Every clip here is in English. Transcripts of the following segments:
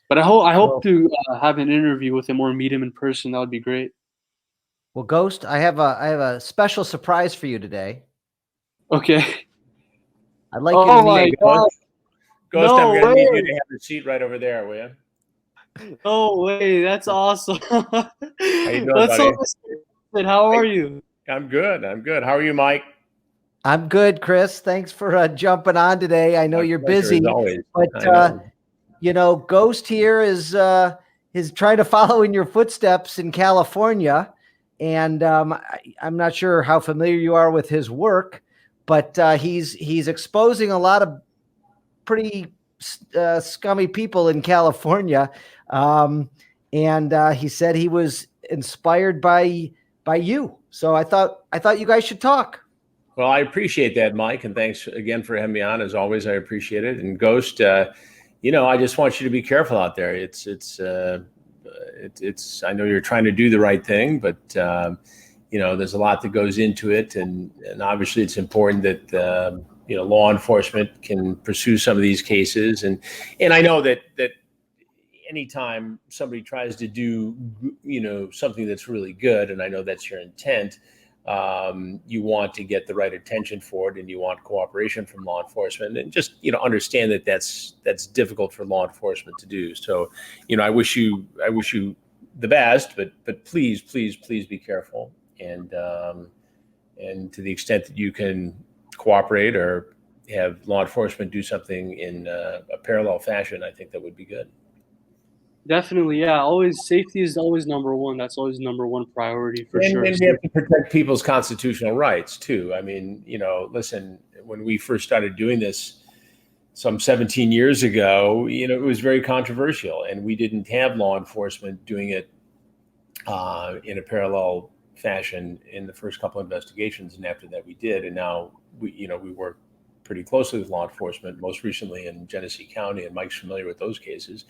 But I hope Well, to have an interview with him or meet him in person. That would be great. well, Ghost, I have a special surprise for you today. Okay. I'd like you to Oh meet. my Hey, God. Ghost, I'm No going to need you way. to have the seat right over there, will you? No way. That's awesome. How you doing, That's so buddy? excited. How are you? I'm good. I'm good. How are you, Mike? I'm good, Chris. Thanks for jumping on today. I know My you're pleasure as busy, always. but I know. you know, Ghost here is trying to follow in your footsteps in California, and I'm not sure how familiar you are with his work, but he's exposing a lot of pretty scummy people in California, and he said he was inspired by you. So I thought you guys should talk. Well, I appreciate that, Mike, and thanks again for having me on. As always, I appreciate it. And Ghost, I just want you to be careful out there. It's. I know you're trying to do the right thing, but there's a lot that goes into it, and obviously it's important that law enforcement can pursue some of these cases, and I know that anytime somebody tries to do something that's really good, and I know that's your intent. You want to get the right attention for it, and you want cooperation from law enforcement, and just understand that that's difficult for law enforcement to do. So, I wish you the best, but please be careful, and to the extent that you can cooperate or have law enforcement do something in a parallel fashion, I think that would be good. Definitely, yeah. Always safety is always number one. That's always number one priority for And, sure. and we have to protect people's constitutional rights too. I mean, listen, when we first started doing this some 17 years ago, it was very controversial, and we didn't have law enforcement doing it in a parallel fashion in the first couple of investigations, and after that we did, and now we work pretty closely with law enforcement, most recently in Genesee County, and Mike's familiar with those cases.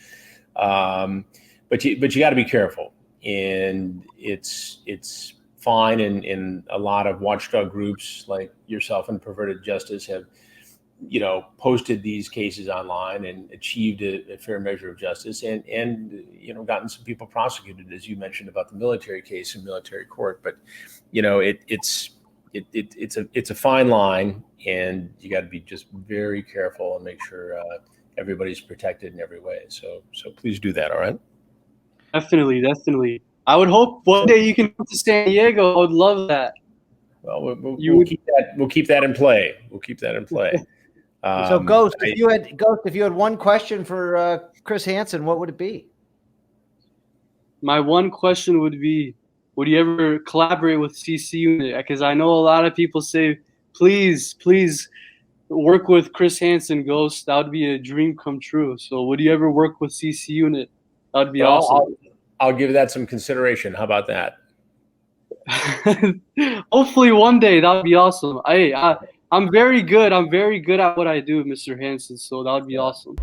But you got to be careful, and it's fine. And a lot of watchdog groups like yourself and Perverted Justice have, posted these cases online and achieved a fair measure of justice, and gotten some people prosecuted, as you mentioned about the military case in military court. But it's a fine line, and you got to be just very careful and make sure everybody's protected in every way. So please do that. All right. Definitely. I would hope one day you can come to San Diego. I would love that. Well, we'll keep that. We'll keep that in play. We'll keep that in play. So, Ghost, if you had one question for Chris Hansen, what would it be? My one question would be, would you ever collaborate with CC Unit? Because I know a lot of people say, please work with Chris Hansen, Ghost. That would be a dream come true. So would you ever work with CC Unit? That would be awesome. I'll give that some consideration. How about that? Hopefully one day. That would be awesome. I'm very good. I'm very good at what I do, Mr. Hansen. So that would be awesome.